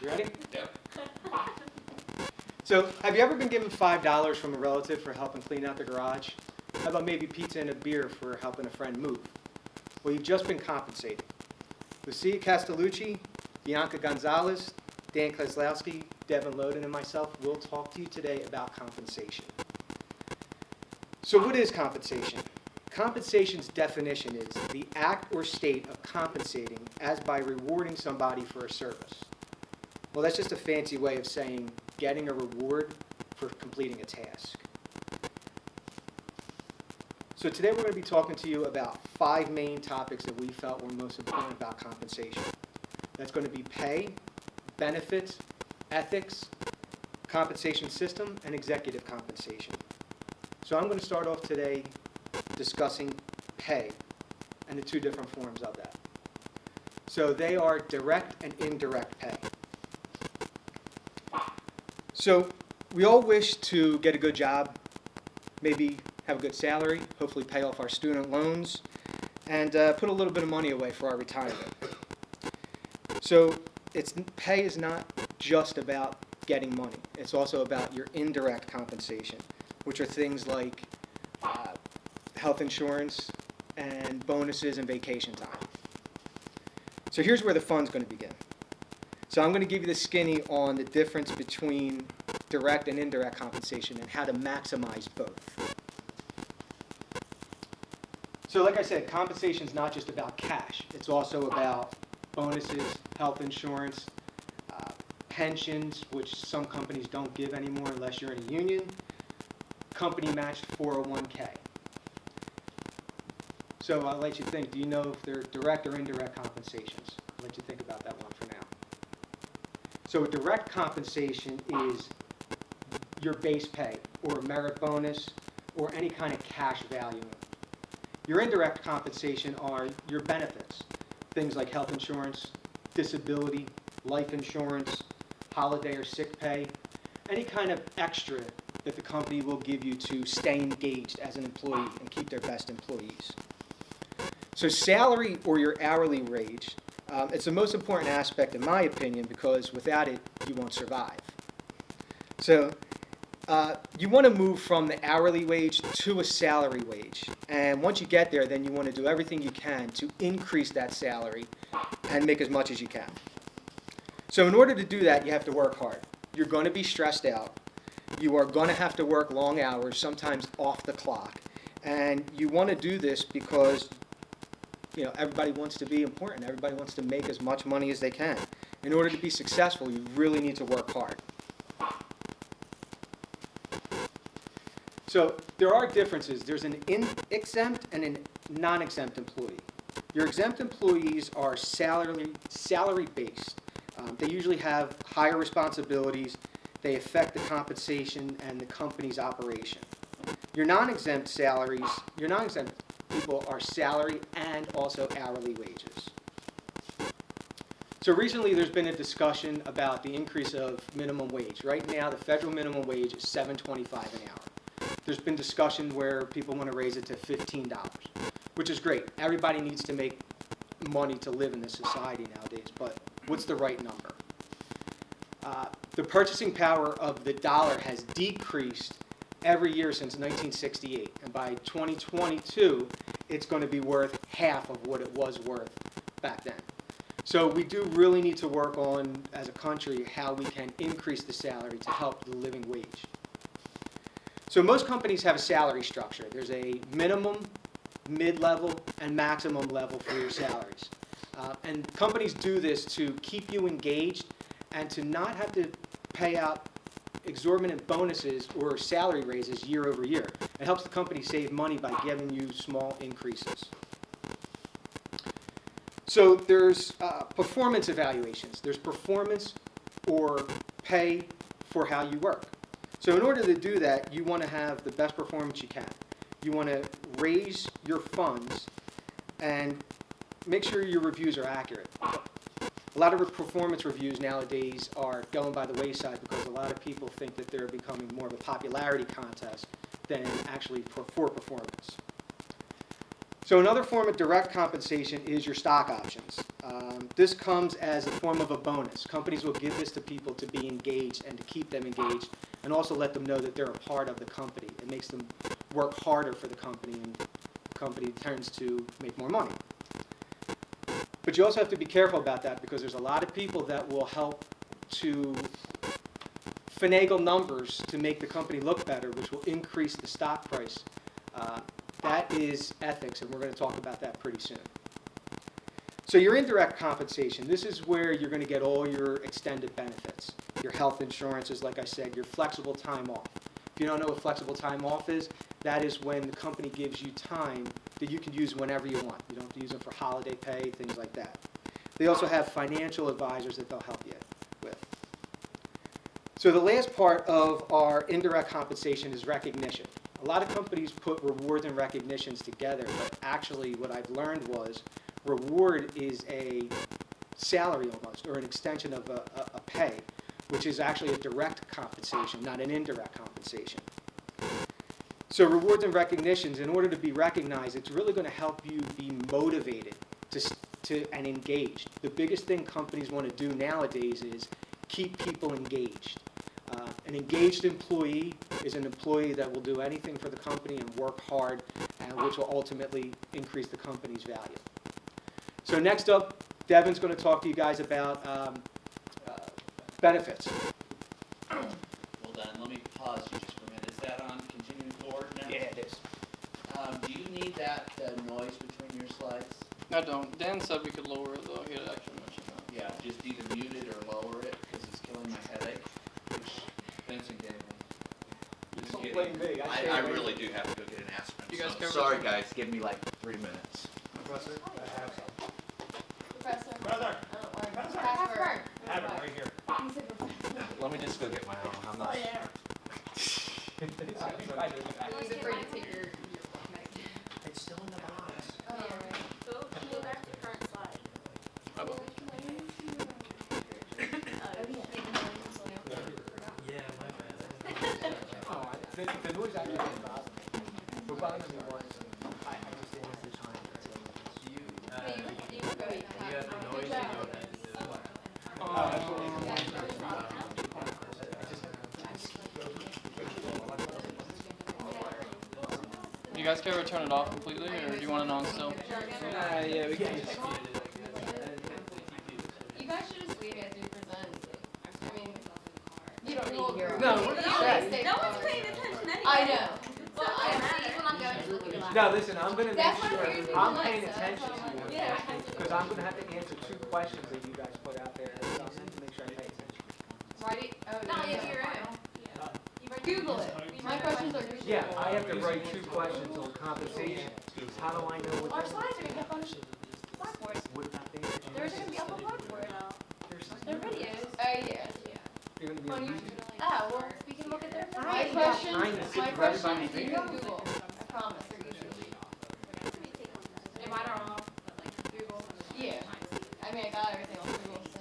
You ready? Yep. So, have you ever been given $5 from a relative for helping clean out the garage? How about maybe pizza and a beer for helping a friend move? Well, you've just been compensated. Lucia Castellucci, Bianca Gonzalez, Dan Kozlowski, Devin Loden, and myself will talk to you today about compensation. So what is compensation? Compensation's definition is the act or state of compensating as by rewarding somebody for a service. Well, that's just a fancy way of saying getting a reward for completing a task. So today we're going to be talking to you about 5 main topics that we felt were most important about compensation. That's going to be pay, benefits, ethics, compensation system, and executive compensation. So I'm going to start off today discussing pay and the 2 different forms of that. So they are direct and indirect pay. So we all wish to get a good job, maybe have a good salary, hopefully pay off our student loans, and put a little bit of money away for our retirement. So pay is not just about getting money. It's also about your indirect compensation, which are things like health insurance and bonuses and vacation time. So here's where the fun's going to begin. So I'm going to give you the skinny on the difference between direct and indirect compensation and how to maximize both. So like I said, compensation is not just about cash. It's also about bonuses, health insurance, pensions, which some companies don't give anymore unless you're in a union, company matched 401k. So I'll let you think, do you know if they're direct or indirect compensations? I'll let you think about that one for now. So direct compensation is your base pay or a merit bonus or any kind of cash value. Your indirect compensation are your benefits, things like health insurance, disability, life insurance, holiday or sick pay, any kind of extra that the company will give you to stay engaged as an employee and keep their best employees. So salary or your hourly wage, it's the most important aspect in my opinion because without it, you won't survive. So you want to move from the hourly wage to a salary wage. And once you get there, then you want to do everything you can to increase that salary and make as much as you can. So in order to do that, you have to work hard. You're going to be stressed out. You are going to have to work long hours, sometimes off the clock. And you want to do this because everybody wants to be important. Everybody wants to make as much money as they can. In order to be successful, you really need to work hard. So there are differences. There's an exempt and a non-exempt employee. Your exempt employees are salary-based. They usually have higher responsibilities. They affect the compensation and the company's operation. Your non-exempt people are salary and also hourly wages. So recently there's been a discussion about the increase of minimum wage. Right now the federal minimum wage is $7.25 an hour. There's been discussion where people want to raise it to $15, which is great. Everybody needs to make money to live in this society nowadays, but what's the right number? The purchasing power of the dollar has decreased every year since 1968, and by 2022, it's going to be worth half of what it was worth back then. So we do really need to work on, as a country, how we can increase the salary to help the living wage. So most companies have a salary structure. There's a minimum, mid-level, and maximum level for your salaries. And companies do this to keep you engaged and to not have to pay out exorbitant bonuses or salary raises year over year. It helps the company save money by giving you small increases. So there's performance evaluations. There's performance or pay for how you work. So in order to do that, you want to have the best performance you can. You want to raise your funds and make sure your reviews are accurate. A lot of performance reviews nowadays are going by the wayside because a lot of people think that they're becoming more of a popularity contest than actually for performance. So another form of direct compensation is your stock options. This comes as a form of a bonus. Companies will give this to people to be engaged and to keep them engaged, and also let them know that they're a part of the company. It makes them work harder for the company, and the company tends to make more money. But you also have to be careful about that, because there's a lot of people that will help to finagle numbers to make the company look better, which will increase the stock price. That is ethics, and we're going to talk about that pretty soon. So your indirect compensation, this is where you're going to get all your extended benefits. Your health insurances, like I said, your flexible time off. If you don't know what flexible time off is, that is when the company gives you time that you can use whenever you want. You don't have to use them for holiday pay, things like that. They also have financial advisors that they'll help you with. So the last part of our indirect compensation is recognition. A lot of companies put rewards and recognitions together, but actually what I've learned was reward is a salary almost, or an extension of a pay, which is actually a direct compensation, not an indirect compensation. So rewards and recognitions, in order to be recognized, it's really going to help you be motivated and engaged. The biggest thing companies want to do nowadays is keep people engaged. An engaged employee is an employee that will do anything for the company and work hard, and which will ultimately increase the company's value. So next up, Devin's going to talk to you guys about benefits. Hold on, let me pause you just for a minute. Is that on continuing forward now? Yeah, it is. Do you need that noise between your slides? I don't. Dan said we could lower it though. He had actually mentioned that. Yeah, just either mute it or lower it because it's killing my headache, which Vincent gave me. Just Don't kidding. blame me. I really do have to go get an aspirin. You guys So care sorry about- guys, give me like 3 minutes. Professor, I have some. Professor. Brother, I don't like Professor. Casper. I have it right here. He said professor. Let me just go get my own. I'm not. He was afraid to take your medication. It's still in the box. Oh, yeah, right. Go back to current slide. I will. Yeah, my bad. Oh, the noise actually doesn't bother me. What bothers me was, I just didn't have the time. You can go eat. You have the noise, you know what that is. You guys care to turn it off completely, or do you want it on still? Yeah, we can. You guys should just leave as you present. I mean, you don't need to hear all No, of we're it. not saying. No one's paying attention anyway. I know. Well, I see when I'm going to look at No, listen, I'm going to make That's what sure, we're doing I'm tonight, paying so that's attention what I'm to you. Yeah. Because I'm going to have to answer 2 questions that you guys put out there, so I'm going to make sure I pay attention. Write it. Oh, No, no, you have no. your own. Google it. My questions are Google. Yeah, I have to write 2 questions on compensation. How do I know what Our they're... slides are gonna be up on Blackboard. What about they? They're gonna be up on Blackboard. Their videos. Oh, yeah. They're going to be on YouTube. Oh, well, we can look at their I My ain't got questions, time to sit my through everybody's questions you video. can Google. I promise, they're easy. Am I wrong? Google. Yeah. I mean, I got everything on Google, so.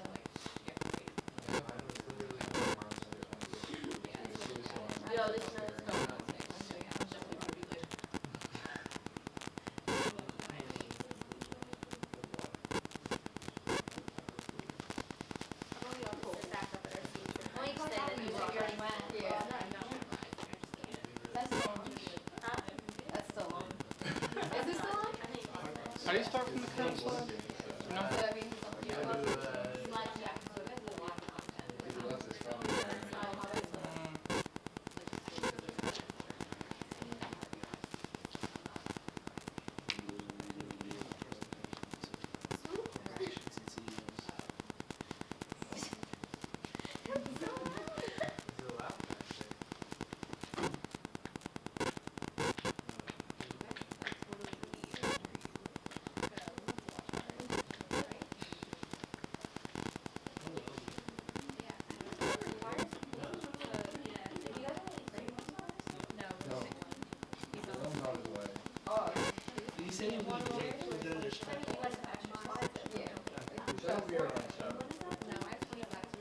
Yo, this is Yeah. That's still on. That's still on. Is this still on? How do you start from the current slide? You know? So that means you love it.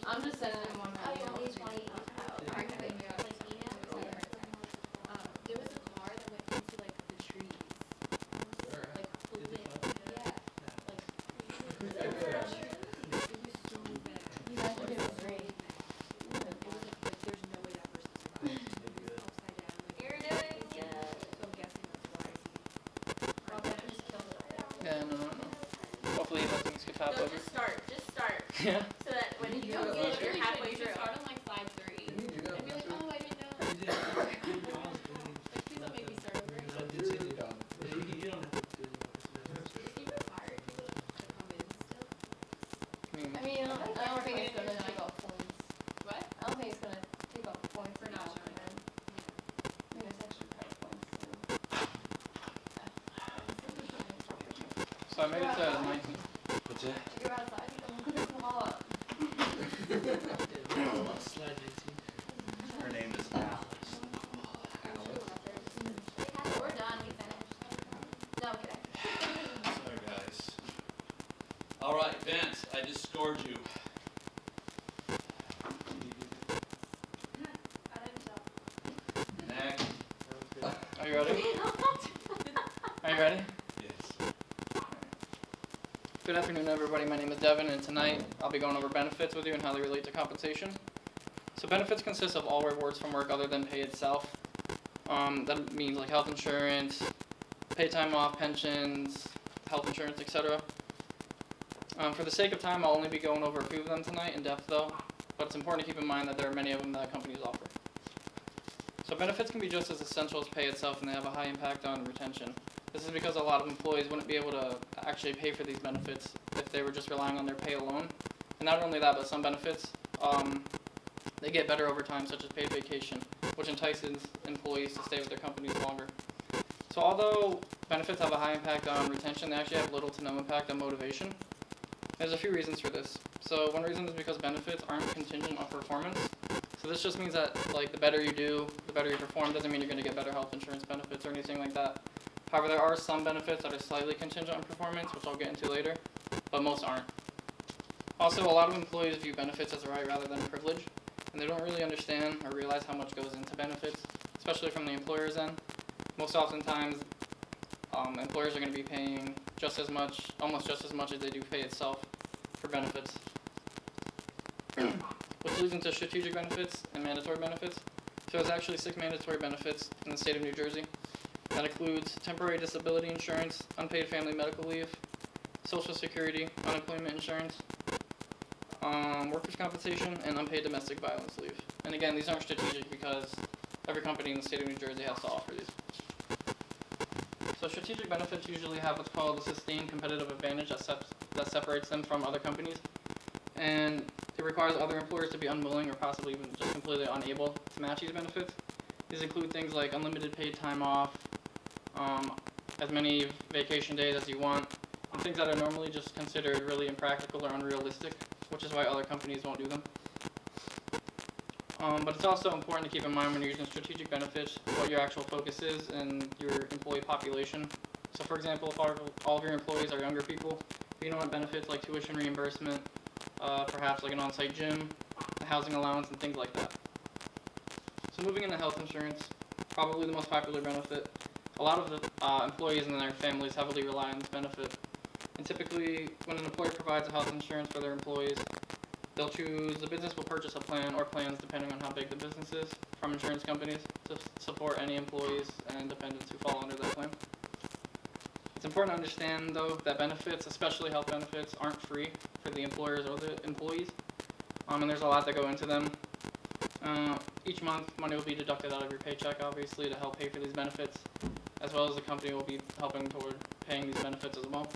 I'm just sending them one. There was a car that went into like the trees. Like hopefully let things get top No, over. just start. Yeah. So that when you come You in, you're really halfway should through. start on like slide 3. Can you do that? And be like, oh, I didn't know. You did. Like, please don't make me start over. No, continue. Yeah, you don't have to do it. Is he required to come in still? I mean, I mean, I don't think it's gonna It's take not- off points. What? I don't think it's gonna take off points For at not all. showing up. I mean, it's extra credit points too. so I made it to 19. What's that? You're outside, you don't look at the wall up. Slide 18. Her name is Alice. We're done, we finished. No, I'm kidding. Sorry, guys. All right, Vince, I just scored you. Next. Are you ready? Are you ready? Yes. Good afternoon, everybody. My name is Devin, and tonight I'll be going over benefits with you and how they relate to compensation. So benefits consist of all rewards from work other than pay itself. That means like health insurance, pay time off, pensions, health insurance, etc. For the sake of time, I'll only be going over a few of them tonight in depth though, but it's important to keep in mind that there are many of them that companies offer. So benefits can be just as essential as pay itself, and they have a high impact on retention. This is because a lot of employees wouldn't be able to actually pay for these benefits if they were just relying on their pay alone. And not only that, but some benefits, they get better over time, such as paid vacation, which entices employees to stay with their companies longer. So although benefits have a high impact on retention, they actually have little to no impact on motivation. There's a few reasons for this. So one reason is because benefits aren't contingent on performance. So this just means that like the better you do, the better you perform. Doesn't mean you're going to get better health insurance benefits or anything like that. However, there are some benefits that are slightly contingent on performance, which I'll get into later, but most aren't. Also, a lot of employees view benefits as a right rather than a privilege, and they don't really understand or realize how much goes into benefits, especially from the employer's end. Most oftentimes, employers are going to be paying just as much, almost just as much as they do pay itself for benefits. Which leads into strategic benefits and mandatory benefits. So there's actually 6 mandatory benefits in the state of New Jersey. That includes temporary disability insurance, unpaid family medical leave, Social Security, unemployment insurance, workers' compensation, and unpaid domestic violence leave. And again, these aren't strategic because every company in the state of New Jersey has to offer these. So strategic benefits usually have what's called a sustained competitive advantage that separates them from other companies. And it requires other employers to be unwilling or possibly even just completely unable to match these benefits. These include things like unlimited paid time off, as many vacation days as you want, and things that are normally just considered really impractical or unrealistic, which is why other companies won't do them. But it's also important to keep in mind when you're using strategic benefits what your actual focus is and your employee population. So for example, if all of your employees are younger people, you don't want benefits like tuition reimbursement, perhaps like an on-site gym, a housing allowance, and things like that. So moving into health insurance, probably the most popular benefit. A lot of the employees and their families heavily rely on this benefit. And typically, when an employer provides a health insurance for their employees, they'll choose, the business will purchase a plan or plans depending on how big the business is from insurance companies to support any employees and dependents who fall under that plan. It's important to understand though that benefits, especially health benefits, aren't free for the employers or the employees. And there's a lot that go into them. Each month, money will be deducted out of your paycheck, obviously, to help pay for these benefits, as well as the company will be helping toward paying these benefits as well.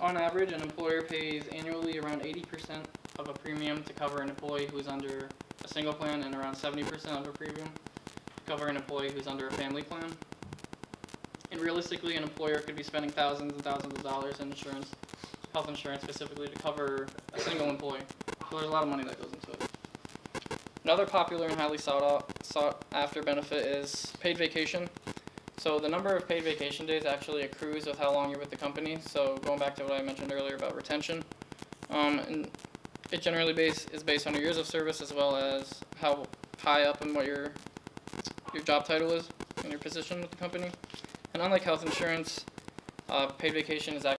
On average, an employer pays annually around 80% of a premium to cover an employee who is under a single plan, and around 70% of a premium to cover an employee who's under a family plan. And realistically, an employer could be spending thousands and thousands of dollars in insurance, health insurance specifically, to cover a single employee. So there's a lot of money that goes into it. Another popular and highly sought after benefit is paid vacation. So the number of paid vacation days actually accrues with how long you're with the company. So going back to what I mentioned earlier about retention, and it generally is based on your years of service as well as how high up and what your job title is and your position with the company. And unlike health insurance, paid vacation is actually